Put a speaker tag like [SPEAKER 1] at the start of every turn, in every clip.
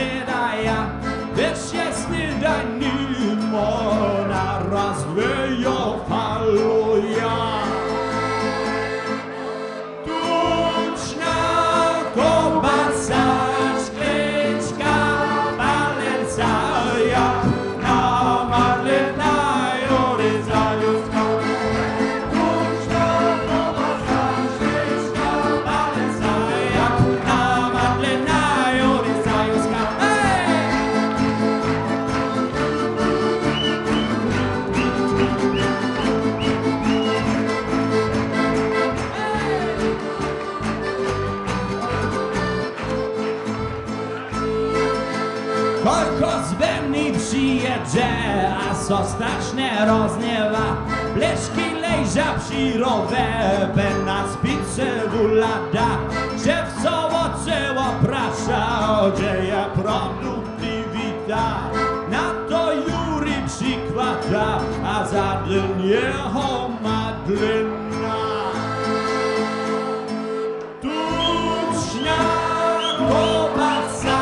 [SPEAKER 1] śniadaja, wiesz jest śniadanie, ona rozwieją haluja. Tuczna kobasa, szkleczka, balenca, jak na Marlena Joryzajuska. Tuczna kobasa, szkleczka, balenca, jak na Marlena Joryzajuska. Kolko z Berni przyjedzie, a co strasznie rozniewa. Blaszki lejża przyrowe, na spicy wulada. Szef co oceło prasza, dzieje produktywita. Na to Jury przykłada, a za dnieho Madlena. Tuczna kobasa,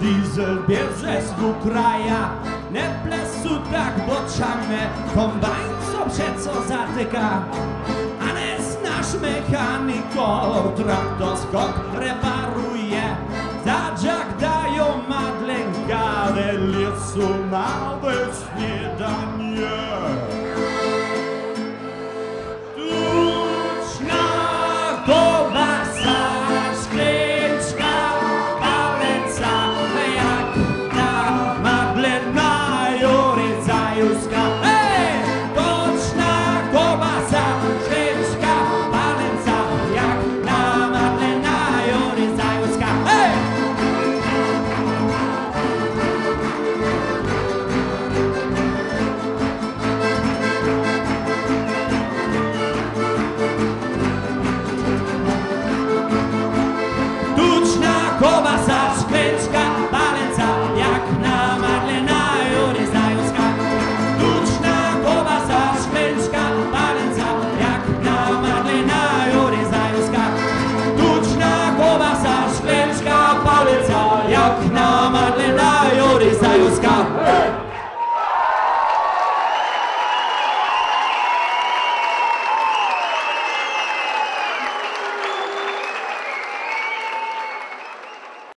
[SPEAKER 1] diesel bierze z kraja, nie plesu tak boczane, kombajn co przeco zatyka, a nie znasz mechaniko, traktor skok reparuje, zadziak dają Madlenka, lesu nawet śniadanie. Tuczna kobasa, kobasa, szkleczka,